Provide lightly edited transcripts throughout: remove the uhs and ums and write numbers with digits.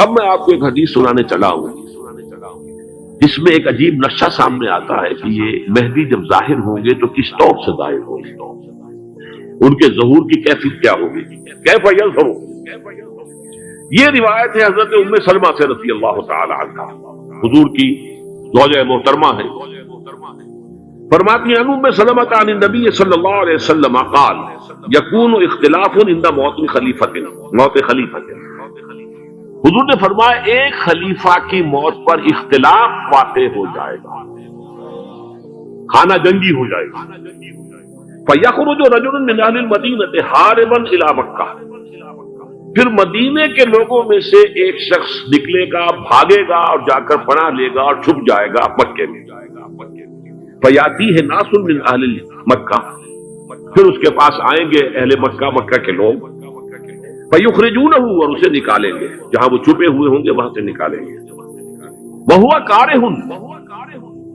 اب میں آپ کو ایک حدیث سنانے چلا ہوں جس میں ایک عجیب نقشہ سامنے آتا ہے کہ یہ مہدی جب ظاہر ہوں گے تو کس طور سے ظاہر ہوں گے، ان کے ظہور کی کیفیت کیا ہوگی، کیف یظہر۔ یہ روایت ہے حضرت ام سلمہ سے رضی اللہ تعالی عنہ، حضور کی زوجہ محترمہ ہے، فرماتی ہیں ام سلمہ عن النبی صلی اللہ علیہ وسلم قال یکون اختلاف عند موت خلیفۃ۔ حضور نے فرمایا ایک خلیفہ کی موت پر اختلاف واقع ہو جائے گا، خانہ جنگی ہو جائے گا۔ فَيَخْرُجُ رَجُلٌ مِّنْ أَهْلِ الْمَدِينَةِ حَارِبًا إِلَىٰ مَكَّةَ، پھر مدینے کے لوگوں میں سے ایک شخص نکلے گا، بھاگے گا اور جا کر پناہ لے گا اور چھپ جائے گا مکے میں۔ فَيَأْتِيهِ نَاسٌ مِّنْ أَهْلِ مَكَّةَ، پھر اس کے پاس آئیں گے اہل مکہ، مکہ کے لوگ، فَيُخْرِجُونَهُ، اور اسے نکالیں گے، جہاں وہ چھپے ہوئے ہوں گے وہاں سے نکالیں گے۔ وَهُوَ كَارِهٌ،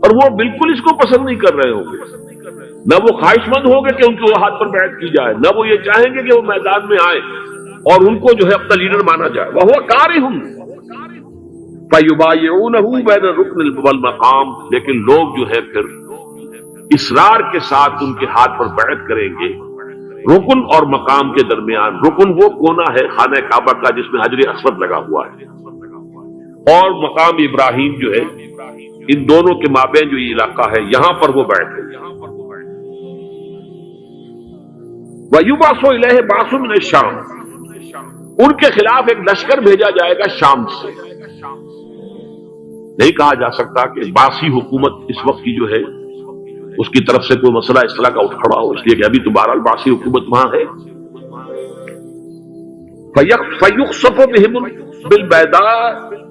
اور وہ بالکل اس کو پسند نہیں کر رہے ہوں گے، نہ وہ خواہش مند ہوں گے کہ ان کے ہاتھ پر بیعت کی جائے، نہ وہ یہ چاہیں گے کہ وہ میدان میں آئے اور ان کو جو ہے اپنا لیڈر مانا جائے۔ وَهُوَ كَارِهٌ فَيُبَايِعُونَهُ بَيْنَ الرُّكْنِ وَالْمَقَامِ، لیکن لوگ جو ہے پھر اصرار کے ساتھ ان کے ہاتھ پر بیعت کریں گے رکن اور مقام کے درمیان۔ رکن وہ کونا ہے خانہ کعبہ کا جس میں حجر اسود لگا ہوا ہے، اور مقام ابراہیم جو ہے، ان دونوں کے مابین جو یہ علاقہ ہے یہاں پر وہ بیٹھے۔ وَيُبْعَثُ إِلَيْهِ بَعْثٌ مِّنَ الشَّامِ، ان کے خلاف ایک لشکر بھیجا جائے گا شام سے۔ نہیں کہا جا سکتا کہ باسی حکومت اس وقت کی جو ہے اس کی طرف سے کوئی مسئلہ اس طرح کا اٹھ کھڑا ہو، اس لیے کہ ابھی تو بہرحال باسی حکومت وہاں ہے۔ فَيُخْسَفُ بِهِمْ بِالْبَيْضَاءِ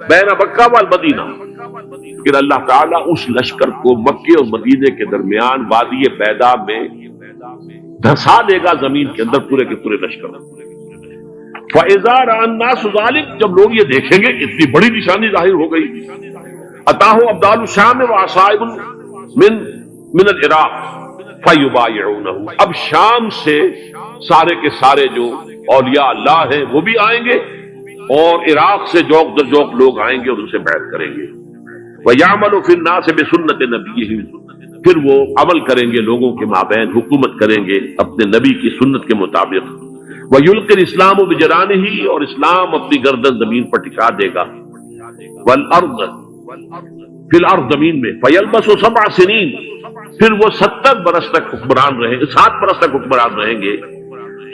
بَيْنَ مَكَّةَ وَالْمَدِينَةِ، پھر اللہ تعالیٰ اس لشکر کو مکے اور مدینے کے درمیان وادی بیضاء میں دھسا دے گا، زمین کے اندر پورے کے پورے لشکر۔ فَإِذَا رَأَى النَّاسُ ذَلِكَ، جب لوگ یہ دیکھیں گے کہ اتنی بڑی نشانی ظاہر ہو گئی، أَتَاهُ أَبْدَالُ الشَّامِ وَعَصَائِبٌ من العراق فَيُبَايِعُونَهُ، اب شام سے سارے کے سارے جو اولیاء اللہ ہیں وہ بھی آئیں گے، اور عراق سے جوق در جوق لوگ آئیں گے اور ان سے بیعت کریں گے۔ وَيَعْمَلُ فِي النَّاسِ بِسُنَّةِ نَبِيِّهِ، پھر وہ عمل کریں گے لوگوں کے مابین، حکومت کریں گے اپنے نبی کی سنت کے مطابق۔ وَيُلْقِي الْإِسْلَامُ بِجَنَانِهِ، اور اسلام اپنی گردن زمین پر ٹکا دے گا۔ وَالْأَرْضَ، فی الارض، زمین میں۔ فَيَلْبَسُ 7 سنین، پھر وہ 70 برس تک حکمران رہیں گے، 7 برس تک حکمران رہیں گے۔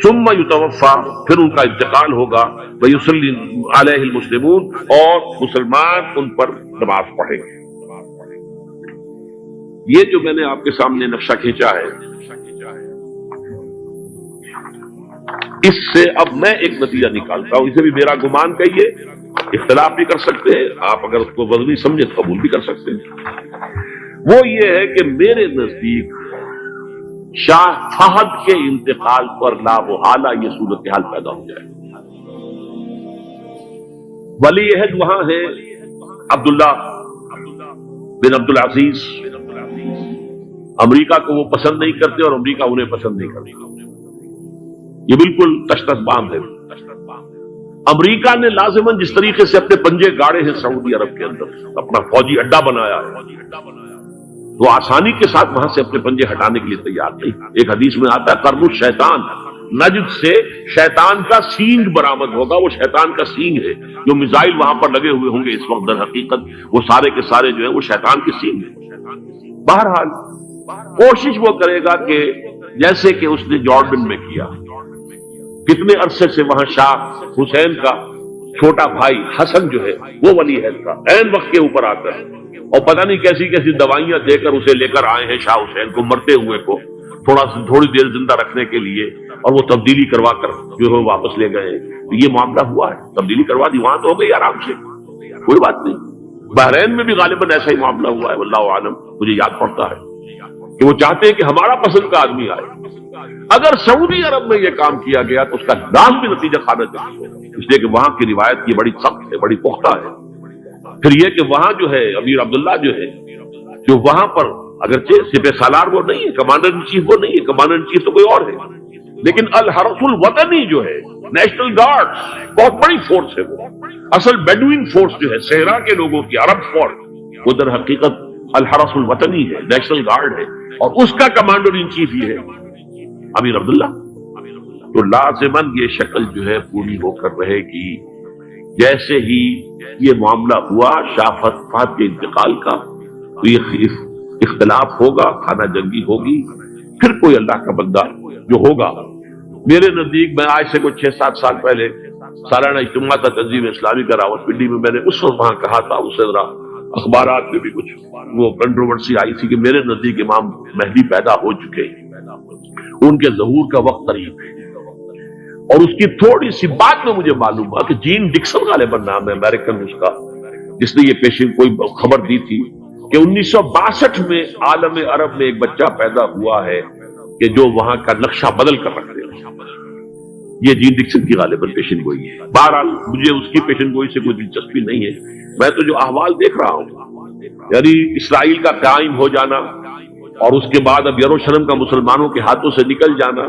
ثم یتوفا، پھر ان کا انتقال ہوگا۔ ویصلی علیہ المسلمون، اور مسلمان ان پر نماز پڑھیں گے۔ یہ جو میں نے آپ کے سامنے نقشہ کھینچا ہے، اس سے اب میں ایک نتیجہ نکالتا ہوں، اسے بھی میرا گمان کہیے، اختلاف بھی کر سکتے ہیں آپ، اگر اس کو وزنی سمجھے تو قبول بھی کر سکتے ہیں۔ وہ یہ ہے کہ میرے نزدیک شاہ فہد کے انتقال پر لا محالہ یہ صورتحال پیدا ہو جائے۔ ولی عہد وہاں ہے عبداللہ بن عبدالعزیز، امریکہ کو وہ پسند نہیں کرتے اور امریکہ انہیں پسند نہیں کرتا، یہ بالکل تشتت باندھ ہے۔ امریکہ نے لازماً جس طریقے سے اپنے پنجے گاڑے ہیں سعودی عرب کے اندر، اپنا فوجی اڈا بنایا ہے، تو آسانی کے ساتھ وہاں سے اپنے پنجے ہٹانے کے لیے تیار نہیں۔ ایک حدیث میں آتا ہے قرن الشیطان، نجد سے شیطان کا سینگ برآمد ہوگا، وہ شیطان کا سینگ ہے، جو میزائل وہاں پر لگے ہوئے ہوں گے اس وقت، در حقیقت وہ سارے کے سارے جو ہیں وہ شیطان کے سینگ ہیں۔ بہرحال کوشش وہ کرے گا کہ جیسے کہ اس نے جارڈن میں کیا، کتنے عرصے سے وہاں شاہ حسین کا چھوٹا بھائی حسن جو ہے وہ ولی عہد کا عین وقت کے اوپر آتا ہے، اور پتہ نہیں کیسی کیسی دوائیاں دے کر اسے لے کر آئے ہیں شاہ حسین کو، مرتے ہوئے کو تھوڑی دیر زندہ رکھنے کے لیے، اور وہ تبدیلی کروا کر جو ہے واپس لے گئے۔ یہ معاملہ ہوا ہے، تبدیلی کروا دی، وہاں تو ہو گئی آرام سے، کوئی بات نہیں۔ بحرین میں بھی غالباً ایسا ہی معاملہ ہوا ہے، واللہ عالم، مجھے یاد پڑتا ہے کہ وہ چاہتے ہیں کہ ہمارا پسند کا آدمی آئے۔ اگر سعودی عرب میں یہ کام کیا گیا تو اس کا لازمی نتیجہ خارج ہوگا، اس لیے کہ وہاں کی روایت کی بڑی سخت ہے، بڑی پختہ ہے۔ پھر یہ کہ وہاں جو ہے امیر عبداللہ جو ہے، جو وہاں پر اگرچہ سپہ سالار وہ نہیں ہے، کمانڈر ان چیف وہ نہیں ہے، کمانڈر ان چیف تو کوئی اور ہے، لیکن الحرس الوطنی جو ہے، نیشنل گارڈ، بہت بڑی فورس ہے وہ، اصل بیڈوین فورس جو ہے صحرا کے لوگوں کی، عرب فورس، وہ در حقیقت الحرس الوطنی ہے، نیشنل گارڈ ہے، اور اس کا کمانڈر ان چیف ہی ہے امیر عبداللہ۔ تو لازماً یہ شکل جو ہے پوری ہو کر رہے گی۔ جیسے ہی یہ معاملہ ہوا شاہ فہد کے انتقال کا، تو یہ اختلاف ہوگا، خانہ جنگی ہوگی، پھر کوئی اللہ کا بندہ جو ہوگا۔ میرے نزدیک، میں آج سے کوئی 6-7 سال پہلے سالانہ اجتماع تھا تنظیم اسلامی کا راولپنڈی میں، میں نے اس وقت وہاں کہا تھا، اس سے ذرا اخبارات میں بھی کچھ وہ کنٹروورسی آئی تھی کہ میرے نزدیک امام مہدی پیدا ہو چکے ہیں، ان کے ظہور کا وقت قریب ہے۔ اور اس کی تھوڑی سی بات میں مجھے معلوم ہوا کہ جین ڈکسن غالباً نام ہے امریکن اس کا، جس نے یہ پیشین کوئی خبر دی تھی کہ 1962 میں عالم عرب میں ایک بچہ پیدا ہوا ہے کہ جو وہاں کا نقشہ بدل کر رکھ دے۔ یہ جین ڈکسن کی غالباً پیشن گوئی ہے۔ بہرحال مجھے اس کی پیشن گوئی سے کوئی دلچسپی نہیں ہے، میں تو جو احوال دیکھ رہا ہوں، یعنی اسرائیل کا قائم ہو جانا، اور اس کے بعد اب یروشلم کا مسلمانوں کے ہاتھوں سے نکل جانا،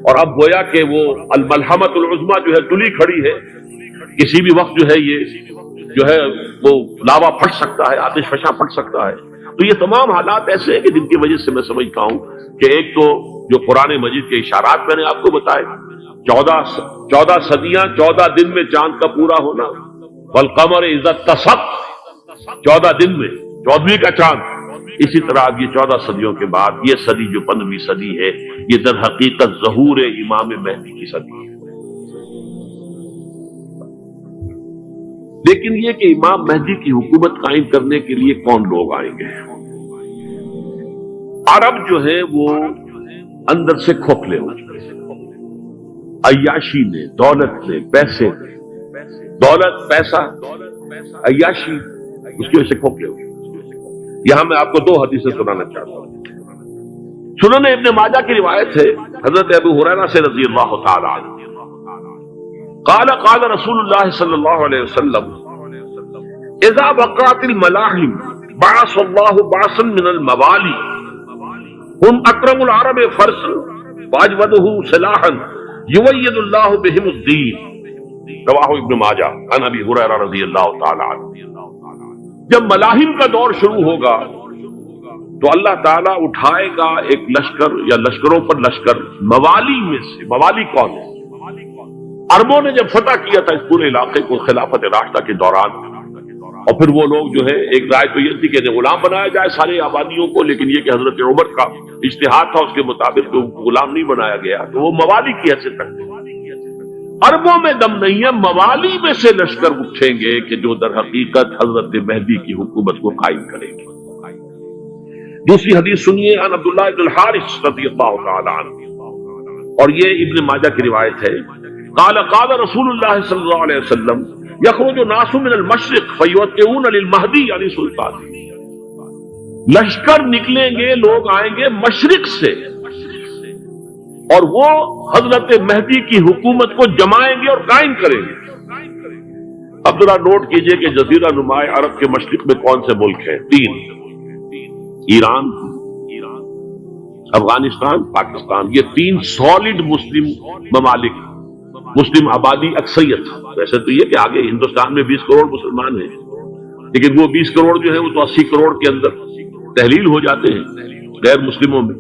اور اب گویا کہ وہ الملحمۃ العظمیٰ جو ہے تلی کھڑی ہے، کسی بھی وقت جو ہے یہ جو ہے وہ لاوا پھٹ سکتا ہے، آتش فشاں پھٹ سکتا ہے۔ تو یہ تمام حالات ایسے ہیں کہ جن کی وجہ سے میں سمجھتا ہوں کہ ایک تو جو قرآن مجید کے اشارات میں نے آپ کو بتائے، 14 صدیاں 14 دن میں چاند کا پورا ہونا، والقمر اذا اتسق، 14 دن میں 14ویں کا چاند۔ اسی طرح اب یہ 14 صدیوں کے بعد یہ صدی جو 15ویں صدی ہے، یہ در حقیقت ظہور امام مہدی کی صدی ہے۔ لیکن یہ کہ امام مہدی کی حکومت قائم کرنے کے لیے کون لوگ آئیں گے؟ عرب جو ہے وہ اندر سے کھوکھلے ہو چکے، عیاشی نے، دولت نے، پیسے نے، دولت، پیسہ، عیاشی، اس کی وجہ سے کھوکھلے ہو چکے۔ یہاں میں آپ کو 2 حدیثیں سنانا چاہتا ہوں۔ سنن ابن ماجہ کی روایت ہے حضرت ابو ہریرہ سے رضی اللہ تعالی عنہ، قال قال رسول اللہ صلی اللہ علیہ وسلم اذا وقعت الملاحم بعث اللہ بعثا من الموالی هم اکرم العرب فرسا واجودہ سلاحا یوید اللہ بہم الدین، رواہ ابن ماجہ عن ابی ہریرہ رضی اللہ تعالی عنہ۔ جب ملاحم کا دور شروع ہوگا تو اللہ تعالیٰ اٹھائے گا ایک لشکر یا لشکروں پر لشکر موالی میں سے۔ موالی کون ہے؟ عربوں نے جب فتح کیا تھا اس پورے علاقے کو خلافت راشدہ کے دوران، اور پھر وہ لوگ جو ہے ایک رائے تو یہ تھی کہ غلام بنایا جائے سارے آبادیوں کو، لیکن یہ کہ حضرت عمر کا اجتہاد تھا، اس کے مطابق تو غلام نہیں بنایا گیا، تو وہ موالی کی حیثیت رکھتے ہیں۔ عربوں میں دم نہیں ہے، موالی میں سے لشکر اٹھیں گے کہ جو در حقیقت حضرت مہدی کی حکومت کو قائم کریں گے۔ دوسری حدیث سنیے، عن عبداللہ بن الحارث رضی اللہ تعالی عنہ، اور یہ ابن ماجہ کی روایت ہے، قال قال رسول اللہ صلی اللہ علیہ وسلم یخرج ناس من المشرق فیوقعون للمہدی علی سلطان، لشکر نکلیں گے، لوگ آئیں گے مشرق سے، اور وہ حضرت مہدی کی حکومت کو جمائیں گے اور قائم کریں گے۔ اب ذرا نوٹ کیجئے کہ جزیرہ نما عرب کے مشرق میں کون سے ملک ہیں؟ 3، ایران، افغانستان، پاکستان، یہ 3 سالڈ مسلم ممالک، مسلم آبادی اکثریت۔ ویسے تو یہ کہ آگے ہندوستان میں 20 کروڑ مسلمان ہیں، لیکن وہ 20 کروڑ جو ہے وہ تو 80 کروڑ کے اندر تحلیل ہو جاتے ہیں غیر مسلموں میں۔